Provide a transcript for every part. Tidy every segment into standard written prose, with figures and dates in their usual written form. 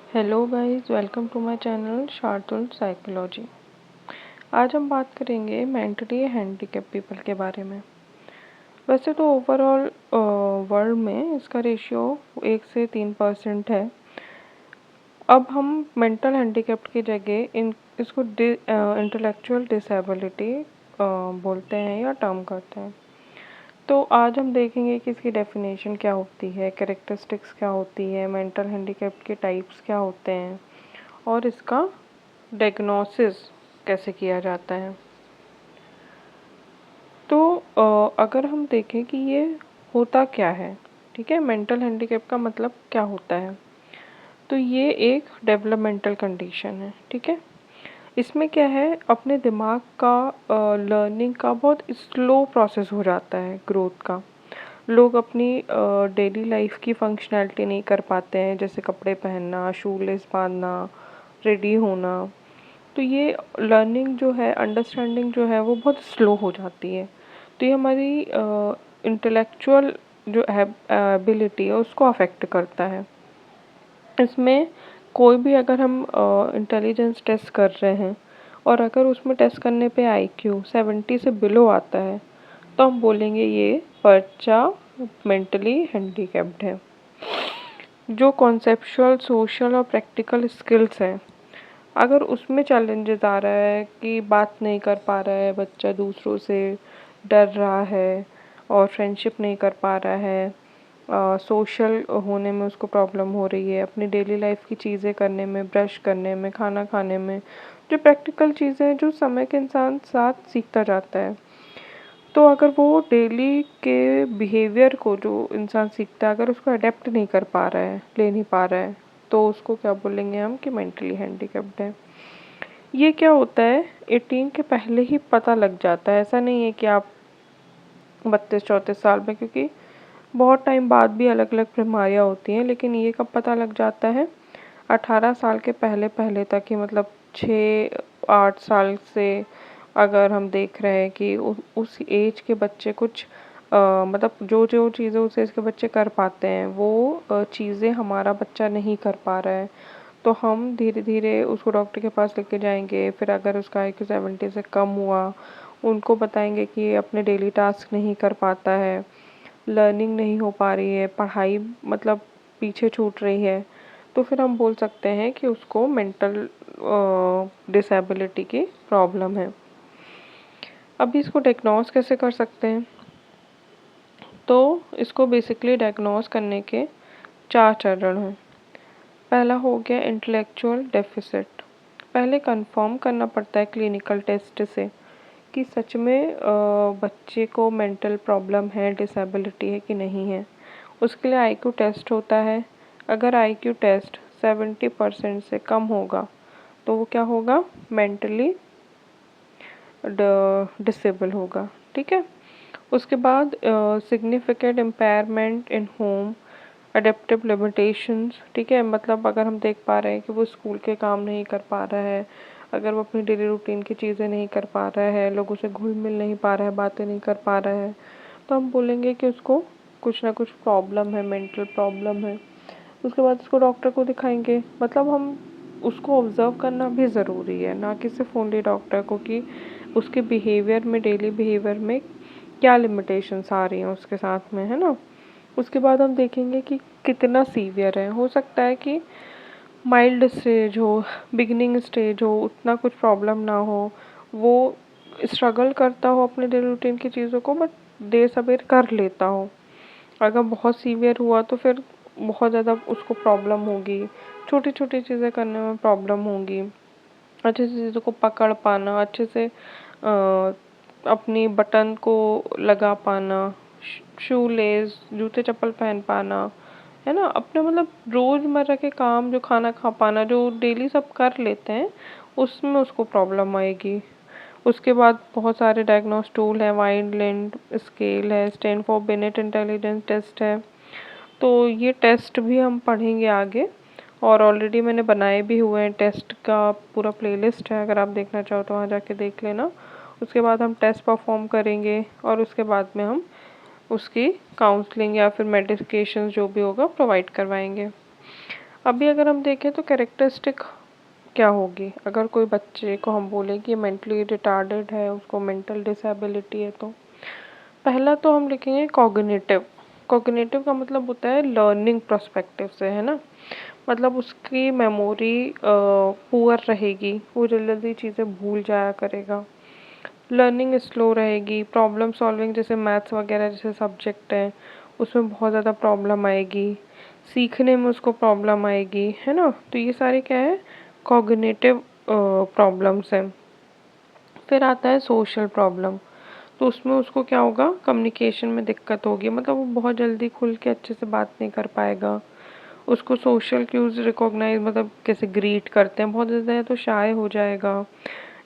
Hello guys, welcome to my channel Shardul psychology. आज हम बात करेंगे मेंटली हैंडीकैप पीपल के बारे में। वैसे तो ओवरऑल वर्ल्ड में इसका रेशियो 1 से 3% है। अब हम मेंटल हैंडीकैप की जगह इसको इंटेलेक्चुअल डिसेबिलिटी बोलते हैं या टर्म करते हैं। तो आज हम देखेंगे कि इसकी डेफिनेशन क्या होती है, कैरेक्टरिस्टिक्स क्या होती है, मेंटल हैंडीकैप के टाइप्स क्या होते हैं और इसका डायग्नोसिस कैसे किया जाता है। तो अगर हम देखें कि ये होता क्या है, ठीक है, मेंटल हैंडीकैप का मतलब क्या होता है। तो ये एक डेवलपमेंटल कंडीशन है, ठीक है। इसमें क्या है, अपने दिमाग का लर्निंग का बहुत स्लो प्रोसेस हो जाता है, ग्रोथ का। लोग अपनी डेली लाइफ की फंक्शनैलिटी नहीं कर पाते हैं, जैसे कपड़े पहनना, शू लेस बांधना, रेडी होना। तो ये लर्निंग जो है, अंडरस्टैंडिंग जो है, वो बहुत स्लो हो जाती है। तो ये हमारी इंटेलेक्चुअल जो है एबिलिटी है उसको अफेक्ट करता है। इसमें कोई भी अगर हम इंटेलिजेंस टेस्ट कर रहे हैं और अगर उसमें टेस्ट करने पे आईक्यू 70 से बिलो आता है तो हम बोलेंगे ये बच्चा मेंटली हैंडीकैप्ड है। जो कॉन्सेप्चुअल, सोशल और प्रैक्टिकल स्किल्स हैं, अगर उसमें चैलेंजेस आ रहा है कि बात नहीं कर पा रहा है बच्चा, दूसरों से डर रहा है और फ्रेंडशिप नहीं कर पा रहा है, सोशल होने में उसको प्रॉब्लम हो रही है, अपनी डेली लाइफ की चीज़ें करने में, ब्रश करने में, खाना खाने में, जो प्रैक्टिकल चीज़ें हैं जो समय के इंसान साथ सीखता जाता है। तो अगर वो डेली के बिहेवियर को जो इंसान सीखता है, अगर उसको अडेप्ट नहीं कर पा रहा है, ले नहीं पा रहा है, तो उसको क्या बोलेंगे हम कि मेंटली हैंडीकैप्ड है। ये क्या होता है, 18 के पहले ही पता लग जाता है। ऐसा नहीं है कि आप 32-34 साल में, क्योंकि बहुत टाइम बाद भी अलग अलग बीमारियाँ होती हैं, लेकिन ये कब पता लग जाता है, 18 साल के पहले पहले तक ही, मतलब 6-8 साल से। अगर हम देख रहे हैं कि उस एज के बच्चे कुछ मतलब जो जो चीज़ें उस एज के बच्चे कर पाते हैं, वो चीज़ें हमारा बच्चा नहीं कर पा रहा है, तो हम धीरे धीरे उसको डॉक्टर के पास लेके जाएंगे। फिर अगर उसका IQ 70 से कम हुआ, उनको बताएंगे कि ये अपने डेली टास्क नहीं कर पाता है, लर्निंग नहीं हो पा रही है, पढ़ाई मतलब पीछे छूट रही है, तो फिर हम बोल सकते हैं कि उसको मेंटल डिसेबिलिटी की प्रॉब्लम है। अभी इसको डायग्नोस कैसे कर सकते हैं, तो इसको बेसिकली डायग्नोस करने के 4 चरण हैं। पहला हो गया इंटेलेक्चुअल डेफिसिट। पहले कंफर्म करना पड़ता है क्लिनिकल टेस्ट से कि सच में बच्चे को मेंटल प्रॉब्लम है, डिसेबिलिटी है कि नहीं है। उसके लिए IQ टेस्ट होता है। अगर IQ टेस्ट 70% से कम होगा तो वो क्या होगा, मेंटली डिसेबल होगा, ठीक है। उसके बाद सिग्निफिकेंट इम्पेयरमेंट इन होम अडेप्टिव लिमिटेशंस, ठीक है। मतलब अगर हम देख पा रहे हैं कि वो स्कूल के काम नहीं कर पा रहा है, अगर वो अपनी डेली रूटीन की चीज़ें नहीं कर पा रहा है, लोगों से घुल मिल नहीं पा रहा है, बातें नहीं कर पा रहा है, तो हम बोलेंगे कि उसको कुछ ना कुछ प्रॉब्लम है, मेंटल प्रॉब्लम है। उसके बाद उसको डॉक्टर को दिखाएंगे। मतलब हम उसको ऑब्ज़र्व करना भी ज़रूरी है, ना कि सिर्फ ओनली डॉक्टर को, कि उसके बिहेवियर में, डेली बिहेवियर में क्या लिमिटेशंस आ रही हैं उसके साथ में, है ना। उसके बाद हम देखेंगे कि कितना सीवियर है। हो सकता है कि माइल्ड स्टेज हो, बिगिनिंग स्टेज हो, उतना कुछ प्रॉब्लम ना हो, वो स्ट्रगल करता हो अपने डेली रूटीन की चीज़ों को, बट देर सवेर कर लेता हो। अगर बहुत सीवियर हुआ तो फिर बहुत ज़्यादा उसको प्रॉब्लम होगी, छोटी छोटी चीज़ें करने में प्रॉब्लम होगी, अच्छे से चीज़ों को पकड़ पाना, अच्छे से अपनी बटन को लगा पाना, शू लेस, जूते चप्पल पहन पाना, है ना। अपने मतलब रोज़मर्रा के काम, जो खाना खा पाना, जो डेली सब कर लेते हैं, उसमें उसको प्रॉब्लम आएगी। उसके बाद बहुत सारे डायग्नोस टूल है, वाइडलैंड स्केल है, स्टैनफोर्ड बिनेट इंटेलिजेंस टेस्ट है। तो ये टेस्ट भी हम पढ़ेंगे आगे, और ऑलरेडी मैंने बनाए भी हुए हैं। टेस्ट का पूरा प्लेलिस्ट है, अगर आप देखना चाहो तो वहाँ जाके देख लेना। उसके बाद हम टेस्ट परफॉर्म करेंगे और उसके बाद में हम उसकी काउंसलिंग या फिर मेडिकेशन जो भी होगा प्रोवाइड करवाएंगे। अभी अगर हम देखें तो कैरेक्टरिस्टिक क्या होगी, अगर कोई बच्चे को हम बोले कि मेंटली रिटार्डेड है, उसको मेंटल डिसेबिलिटी है, तो पहला तो हम लिखेंगे कॉग्निटिव। कॉग्निटिव का मतलब होता है लर्निंग पर्सपेक्टिव से, है ना। मतलब उसकी मेमोरी पुअर रहेगी, वो जल्दी जल्दी चीज़ें भूल जाया करेगा। लर्निंग स्लो रहेगी, प्रॉब्लम सॉल्विंग जैसे मैथ्स वगैरह जैसे सब्जेक्ट हैं उसमें बहुत ज़्यादा प्रॉब्लम आएगी, सीखने में उसको प्रॉब्लम आएगी, है ना। तो ये सारे क्या है, कॉग्निटिव प्रॉब्लम्स हैं। फिर आता है सोशल प्रॉब्लम, तो उसमें उसको क्या होगा, कम्युनिकेशन में दिक्कत होगी, मतलब वो बहुत जल्दी खुल के अच्छे से बात नहीं कर पाएगा। उसको सोशल क्यूज रिकॉग्नाइज, मतलब कैसे ग्रीट करते हैं, बहुत ज़्यादा है तो शाय हो जाएगा,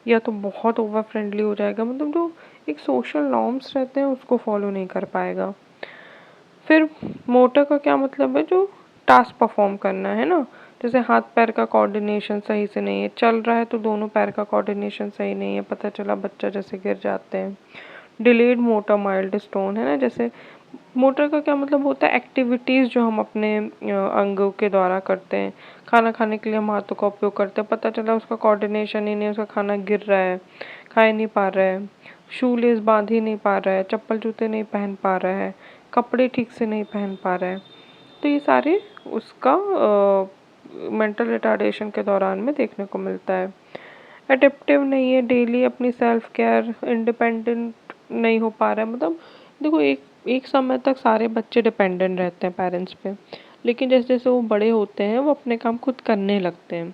या तो बहुत ओवर फ्रेंडली हो जाएगा, मतलब जो एक सोशल नॉर्म्स रहते हैं उसको फॉलो नहीं कर पाएगा। फिर मोटर का क्या मतलब है, जो टास्क परफॉर्म करना है ना, जैसे हाथ पैर का कोऑर्डिनेशन सही से नहीं है, चल रहा है तो दोनों पैर का कोऑर्डिनेशन सही नहीं है, पता चला बच्चा जैसे गिर जाते हैं। डिलेड मोटर माइल्ड स्टोन, है ना, जैसे मोटर का क्या मतलब होता है, एक्टिविटीज़ जो हम अपने अंगों के द्वारा करते हैं। खाना खाने के लिए हम हाथों का उपयोग करते हैं, पता चला उसका कोऑर्डिनेशन ही नहीं, उसका खाना गिर रहा है, खा ही नहीं पा रहा है, शू लेस बांध ही नहीं पा रहा है, चप्पल जूते नहीं पहन पा रहा है, कपड़े ठीक से नहीं पहन पा रहा है। तो ये सारे उसका मेंटल रिटार्डेशन के दौरान में देखने को मिलता है। अडेप्टिव नहीं है, डेली अपनी सेल्फ केयर, इंडिपेंडेंट नहीं हो पा रहा है, मतलब देखो एक एक समय तक सारे बच्चे डिपेंडेंट रहते हैं पेरेंट्स पे, लेकिन जैसे जैसे वो बड़े होते हैं वो अपने काम खुद करने लगते हैं।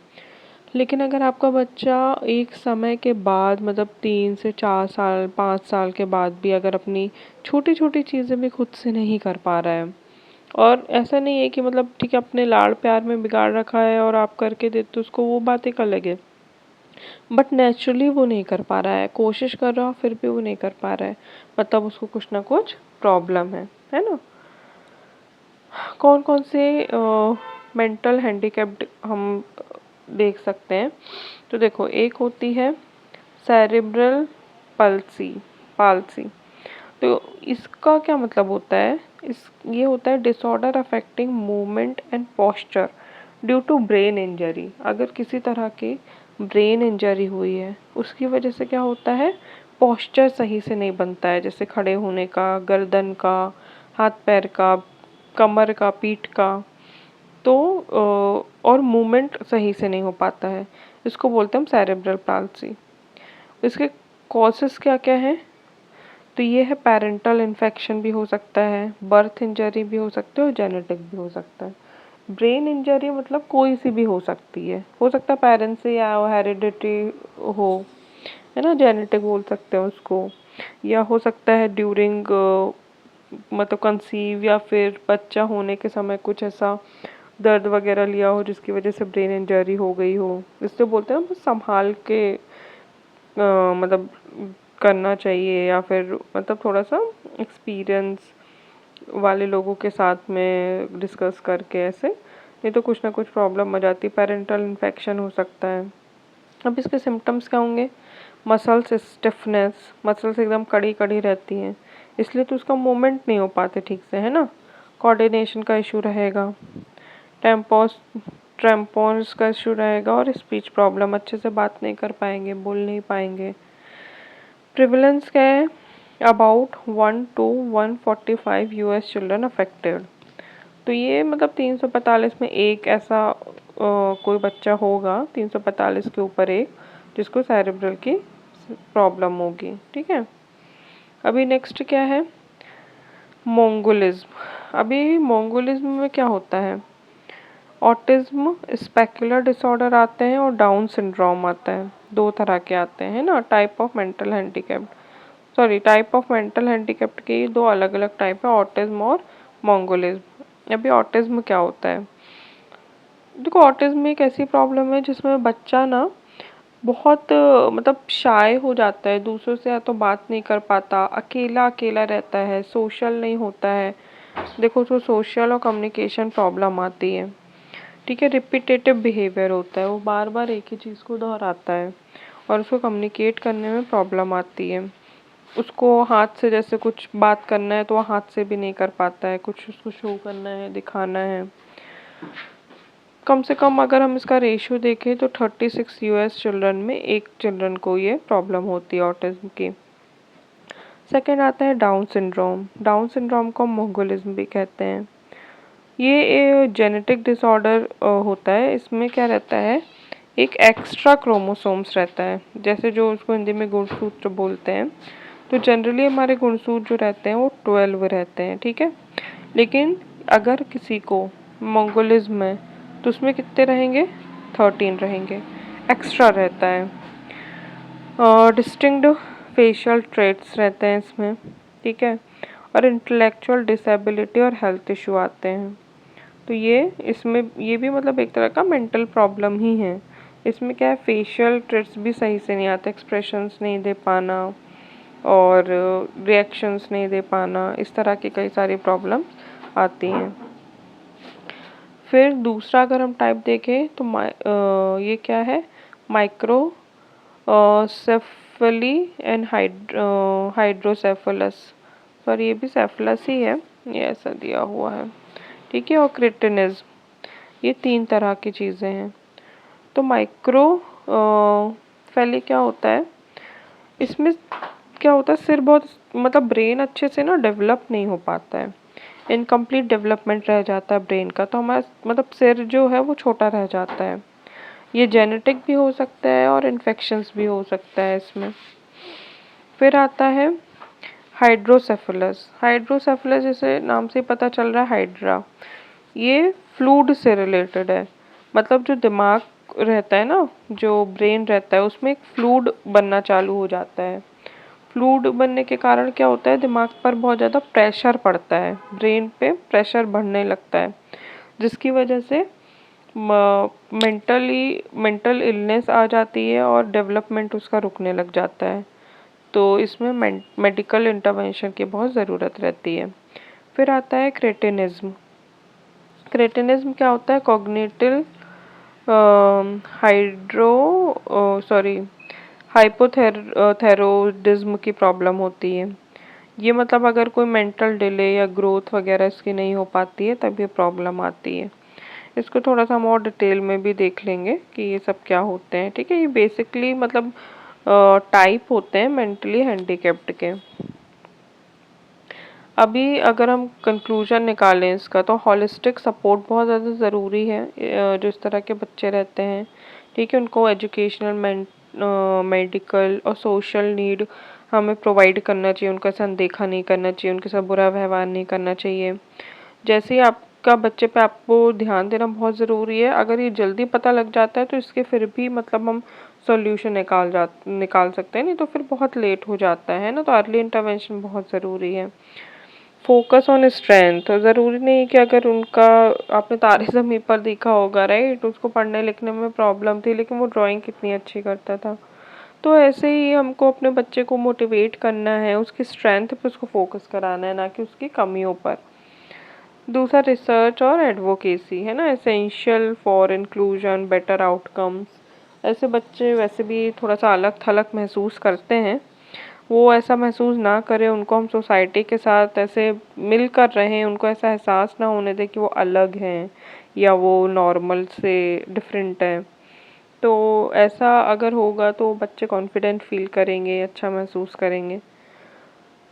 लेकिन अगर आपका बच्चा एक समय के बाद, मतलब 3 से 4 साल 5 साल के बाद भी अगर अपनी छोटी छोटी चीज़ें भी खुद से नहीं कर पा रहा है, और ऐसा नहीं है कि मतलब ठीक है अपने लाड़ प्यार में बिगाड़ रखा है और आप करके देते उसको, वो बात एक अलग है, बट नेचुरली वो नहीं कर पा रहा है, कोशिश कर रहा हो फिर भी वो नहीं कर पा रहा है, मतलब उसको कुछ ना कुछ प्रॉब्लम है ना। कौन कौन से मेंटल हैंडीकैप्ड हम देख सकते हैं, तो देखो एक होती है सेरेब्रल पल्सी पाल्सी। तो इसका क्या मतलब होता है, इस ये होता है disorder affecting movement and posture due to brain injury. अगर किसी तरह की ब्रेन इंजरी हुई है उसकी वजह से क्या होता है, पोस्चर सही से नहीं बनता है, जैसे खड़े होने का, गर्दन का, हाथ पैर का, कमर का, पीठ का, तो और मूवमेंट सही से नहीं हो पाता है, इसको बोलते हैं हम सेरेब्रल पाल्सी। इसके कॉजेस क्या क्या हैं, तो ये है पेरेंटल इन्फेक्शन भी हो सकता है, बर्थ इंजरी भी हो सकता है और जेनेटिक भी हो सकता है। ब्रेन इंजरी मतलब कोई सी भी हो सकती है, हो सकता है पेरेंट्स से या हेरिडिटी हो, है ना, जेनेटिक बोल सकते हैं उसको, या हो सकता है ड्यूरिंग मतलब कंसीव, या फिर बच्चा होने के समय कुछ ऐसा दर्द वगैरह लिया हो जिसकी वजह से ब्रेन इंजरी हो गई हो। इसलिए बोलते हैं बस संभाल के मतलब करना चाहिए, या फिर मतलब थोड़ा सा एक्सपीरियंस वाले लोगों के साथ में डिस्कस करके ऐसे, नहीं तो कुछ ना कुछ प्रॉब्लम आ जाती, पेरेंटल इन्फेक्शन हो सकता है। अब इसके सिम्टम्स क्या होंगे, मसल्स स्टिफनेस, मसल्स एकदम कड़ी कड़ी रहती हैं, इसलिए तो उसका मूवमेंट नहीं हो पाते ठीक से, है ना। कोऑर्डिनेशन का इशू रहेगा, टेम्पोस ट्रेम्पोन्स का इशू रहेगा, और स्पीच प्रॉब्लम, अच्छे से बात नहीं कर पाएंगे, बोल नहीं पाएंगे। प्रिवलेंस क्या है, about 1 to 145 US children affected. तो ये मतलब 345 में एक ऐसा कोई बच्चा होगा, 345 के ऊपर एक, जिसको सेरेब्रल की प्रॉब्लम होगी, ठीक है। अभी नेक्स्ट क्या है, मोंगोलिज्म। अभी मोंगोलिज्म में क्या होता है, ऑटिज्म, स्पेकुलर डिसऑर्डर आते हैं और डाउन सिंड्रोम आता है, दो तरह के आते हैं ना, type of mental handicap, sorry type of mental handicapped के दो अलग अलग टाइप है, ऑटिज्म और मोंगोलिज्म। अभी ऑटिज्म क्या होता है, देखो ऑटिज्म एक ऐसी प्रॉब्लम है जिसमें बच्चा ना बहुत मतलब शाय हो जाता है, दूसरों से या तो बात नहीं कर पाता, अकेला अकेला रहता है, सोशल नहीं होता है। देखो तो सोशल और कम्युनिकेशन प्रॉब्लम आती है, ठीक है। रिपीटेटिव बिहेवियर होता है, वो बार बार एक ही चीज़ को दोहराता है और उसको कम्युनिकेट करने में प्रॉब्लम आती है। उसको हाथ से जैसे कुछ बात करना है तो वो हाथ से भी नहीं कर पाता है, कुछ उसको शो करना है, दिखाना है। कम से कम अगर हम इसका रेशियो देखें तो 36 यूएस चिल्ड्रन में एक चिल्ड्रन को ये प्रॉब्लम होती है ऑटिज्म की। सेकेंड आता है डाउन सिंड्रोम। डाउन सिंड्रोम को मोंगोलिज्म भी कहते हैं। ये जेनेटिक डिसऑर्डर होता है। इसमें क्या रहता है, एक एक्स्ट्रा क्रोमोसोम्स रहता है, जैसे जो उसको हिंदी में गुणसूत्र बोलते हैं। तो जनरली हमारे गुणसूत्र जो रहते हैं वो 12 रहते हैं, ठीक है। लेकिन अगर किसी को मंगोलिज्म है तो उसमें कितने रहेंगे, 13 रहेंगे, एक्स्ट्रा रहता है। डिस्टिंक्ट फेशियल ट्रेट्स रहते हैं इसमें, ठीक है। और इंटेलेक्चुअल डिसेबिलिटी और हेल्थ इशू आते हैं। तो इसमें ये भी मतलब एक तरह का मेंटल प्रॉब्लम ही है। इसमें क्या है, फेशियल ट्रेट्स भी सही से नहीं आते, एक्सप्रेशंस नहीं दे पाना और रिएक्शंस नहीं दे पाना, इस तरह की कई सारी प्रॉब्लम्स आती हैं। फिर दूसरा अगर हम टाइप देखें तो ये क्या है, micro safely and hydrocephalus, sorry ये भी सेफलस ही है, ये ऐसा दिया हुआ है, ठीक है। और क्रिटिनिज्म, ये 3 तरह की चीज़ें हैं। तो माइक्रो फेली क्या होता है, इसमें क्या होता है, सिर बहुत मतलब ब्रेन अच्छे से ना डेवलप नहीं हो पाता है, इनकम्प्लीट डेवलपमेंट रह जाता है ब्रेन का। तो हमारा मतलब सिर जो है वो छोटा रह जाता है। ये जेनेटिक भी हो सकता है और इन्फेक्शंस भी हो सकता है इसमें। फिर आता है हाइड्रोसेफलस। हाइड्रोसेफलस जैसे नाम से पता चल रहा है, हाइड्रा, ये फ्लूइड से रिलेटेड है। मतलब जो दिमाग रहता है ना, जो ब्रेन रहता है, उसमें एक फ्लूइड बनना चालू हो जाता है। फ्लूइड बनने के कारण क्या होता है, दिमाग पर बहुत ज़्यादा प्रेशर पड़ता है, ब्रेन पे प्रेशर बढ़ने लगता है, जिसकी वजह से मेंटल इलनेस आ जाती है और डेवलपमेंट उसका रुकने लग जाता है। तो इसमें मेडिकल इंटरवेंशन की बहुत ज़रूरत रहती है। फिर आता है क्रेटिनिज्म। क्रेटिनिज्म क्या होता है, कॉग्निटिव हाइपोथायरॉयडिज्म की प्रॉब्लम होती है। ये मतलब अगर कोई मेंटल डिले या ग्रोथ वगैरह इसकी नहीं हो पाती है तब ये प्रॉब्लम आती है। इसको थोड़ा सा हम और डिटेल में भी देख लेंगे कि ये सब क्या होते हैं, ठीक है। ये बेसिकली मतलब टाइप होते हैं मेंटली हैंडीकैप्ड के। अभी अगर हम कंक्लूजन निकालें इसका, तो हॉलिस्टिक सपोर्ट बहुत ज़्यादा ज़रूरी है। जो इस तरह के बच्चे रहते हैं, ठीक है, उनको एजुकेशनल, मेडिकल और सोशल नीड हमें प्रोवाइड करना चाहिए। उनका साथ अनदेखा नहीं करना चाहिए, उनके साथ बुरा व्यवहार नहीं करना चाहिए। जैसे ही आपका बच्चे पे आपको ध्यान देना बहुत ज़रूरी है। अगर ये जल्दी पता लग जाता है तो इसके फिर भी मतलब हम सॉल्यूशन निकाल सकते हैं, नहीं तो फिर बहुत लेट हो जाता है ना। तो अर्ली इंटरवेंशन बहुत ज़रूरी है। फोकस ऑन स्ट्रेंथ, ज़रूरी नहीं कि अगर उनका, आपने तारे ज़मीन पर देखा होगा राइट, उसको पढ़ने लिखने में प्रॉब्लम थी लेकिन वो ड्राइंग कितनी अच्छी करता था। तो ऐसे ही हमको अपने बच्चे को मोटिवेट करना है, उसकी स्ट्रेंथ पे उसको फोकस कराना है, ना कि उसकी कमियों पर। दूसरा रिसर्च और एडवोकेसी है ना, essential for inclusion better outcomes. ऐसे बच्चे वैसे भी थोड़ा सा अलग थलग महसूस करते हैं, वो ऐसा महसूस ना करें, उनको हम सोसाइटी के साथ ऐसे मिल कर रहें, उनको ऐसा एहसास ना होने दें कि वो अलग हैं या वो नॉर्मल से डिफरेंट है। तो ऐसा अगर होगा तो बच्चे कॉन्फिडेंट फील करेंगे, अच्छा महसूस करेंगे।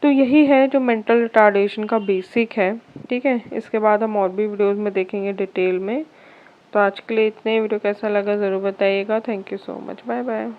तो यही है जो मेंटल रिटार्डेशन का बेसिक है, ठीक है। इसके बाद हम और भी वीडियोस में देखेंगे डिटेल में। तो आज के लिए इतने। वीडियो कैसा लगा ज़रूर बताइएगा। Thank you so much, bye bye.